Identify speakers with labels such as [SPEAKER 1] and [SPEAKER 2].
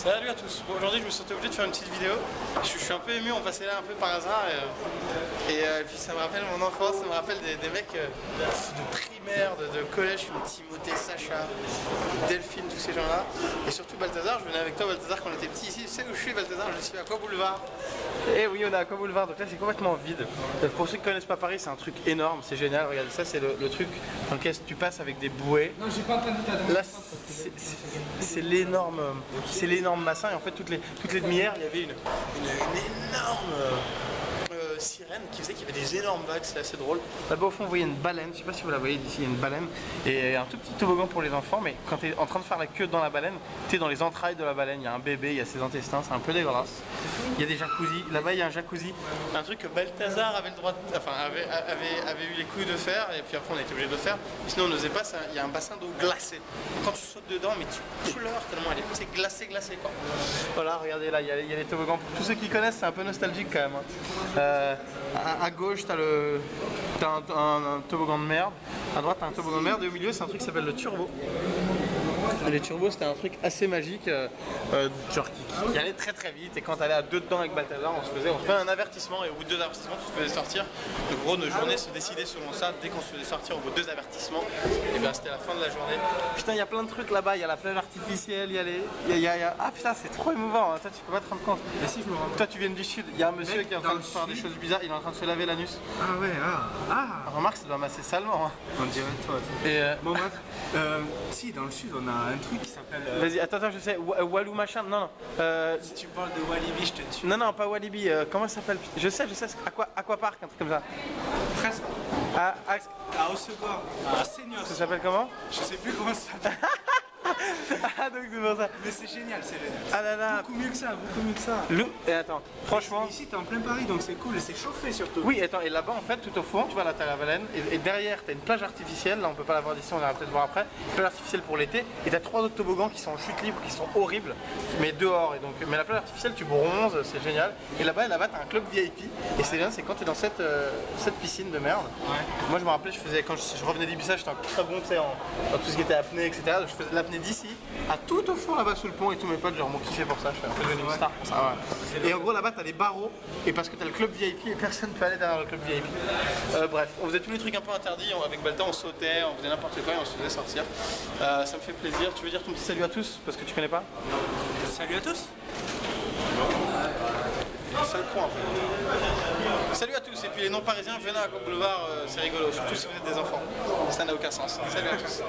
[SPEAKER 1] Salut à tous. Bon, aujourd'hui je me suis obligé de faire une petite vidéo. Je suis un peu ému, on passait là un peu par hasard et puis ça me rappelle mon enfance, ça me rappelle des mecs de primaire, de collège comme Timothée, Sacha, Delphine, tous ces gens-là. Et surtout Balthazar, je venais avec toi Balthazar quand on était petit ici. Tu sais où je suis Balthazar? Je suis à Quoi Boulevard. Et oui, on est à Quoi Boulevard, donc là c'est complètement vide. Pour ceux qui connaissent pas Paris, c'est un truc énorme, c'est génial. Regardez, ça c'est le truc dans lequel tu passes avec des bouées.
[SPEAKER 2] Non, j'ai pas entendu ta demande.
[SPEAKER 1] Là c'est l'énorme bassin, et en fait toutes les demi-heures il y avait une énorme sirène qui faisait qu'il y avait des énormes vagues, c'est assez drôle. Là-bas au fond vous voyez une baleine, je sais pas si vous la voyez d'ici, il y a une baleine et un tout petit toboggan pour les enfants, mais quand tu es en train de faire la queue dans la baleine, tu es dans les entrailles de la baleine, il y a un bébé, il y a ses intestins, c'est un peu dégueulasse. Il y a des jacuzzis, là-bas il y a un jacuzzi, un truc que Balthazar avait le droit de, enfin avait eu les couilles de faire, et puis après on a été obligé de le faire, sinon on n'osait pas, il y a un bassin d'eau glacée. Quand tu sautes dedans, mais tu pleures tellement c'est glacé quoi. Voilà, regardez là, il y a les toboggans. Pour tous ceux qui connaissent, c'est un peu nostalgique quand même. Hein. À gauche, t'as un toboggan de merde. À droite, t'as un toboggan de merde. Et au milieu, c'est un truc qui s'appelle le turbo. Et les turbos, c'était un truc assez magique, genre qui allait très très vite. Et quand t'allais à deux dedans avec Balthazar, on se faisait un avertissement. Et au bout de deux avertissements, tu te faisais sortir. En gros, nos journées se décidaient selon ça. Dès qu'on se faisait sortir au bout de deux avertissements, et bien c'était la fin de la journée. Putain, il y a plein de trucs là-bas. Il y a la plage artificielle, Ah putain, c'est trop émouvant. Hein. Toi, tu peux pas te rendre compte.
[SPEAKER 2] Mais si, je me rends compte.
[SPEAKER 1] Toi, tu viens du sud. Il y a un monsieur qui est en train de faire des choses bizarres. Il est en train de se laver l'anus.
[SPEAKER 2] Ah ouais,
[SPEAKER 1] Remarque, ça doit masser salement. Hein.
[SPEAKER 2] On dirait toi.
[SPEAKER 1] Et
[SPEAKER 2] bon, bref, si, dans le sud, on a un truc qui s'appelle...
[SPEAKER 1] Vas-y, attends, je sais. Walou machin. Non.
[SPEAKER 2] Si tu parles de Walibi, je te tue.
[SPEAKER 1] Non, pas Walibi. Comment ça s'appelle? Je sais. Aquapark, un truc comme ça.
[SPEAKER 2] Presque. À Haussegor, à Seignos.
[SPEAKER 1] Ça s'appelle comment?
[SPEAKER 2] Je sais plus comment ça s'appelle.
[SPEAKER 1] Ah, donc c'est pour ça.
[SPEAKER 2] Mais c'est génial, c'est génial.
[SPEAKER 1] Ah là là.
[SPEAKER 2] Beaucoup mieux que ça, beaucoup mieux que ça.
[SPEAKER 1] Et attends, franchement.
[SPEAKER 2] Ici, t'es en plein Paris, donc c'est cool et c'est chauffé surtout.
[SPEAKER 1] Oui, attends, et là-bas, en fait, tout au fond, tu vois, là, t'as la baleine, et derrière, t'as une plage artificielle. Là, on peut pas la voir d'ici, on ira peut-être voir après. Une plage artificielle pour l'été, et t'as trois autres toboggans qui sont en chute libre, qui sont horribles, mais dehors. Et donc, mais la plage artificielle, tu bronzes, c'est génial. Et là-bas, t'as un club VIP, et c'est bien, c'est quand t'es dans cette piscine de merde. Ouais. Moi, je me rappelais, quand je revenais d'Ibiza, j'étais un peu très bon, tu sais, dans tout ce qui était apnée, etc. Donc, je faisais de l'apnée d'ici à tout au fond là-bas sous le pont, et tous mes potes genre m'ont kiffé pour ça, je suis un peu devenu une star pour ça. Ouais. Et en gros là-bas t'as des barreaux, et parce que t'as le club VIP et personne ne peut aller derrière le club VIP. Bref, on faisait tous les trucs un peu interdits, avec Balta on sautait, on faisait n'importe quoi et on se faisait sortir. Ça me fait plaisir. Tu veux dire ton petit salut à tous parce que tu connais pas?
[SPEAKER 2] Salut à tous.
[SPEAKER 1] Sale con un peu. Salut à tous, et puis les non parisiens venez à Quoi Boulevard, c'est rigolo, surtout si vous êtes des enfants. Ça n'a aucun sens. Salut à tous.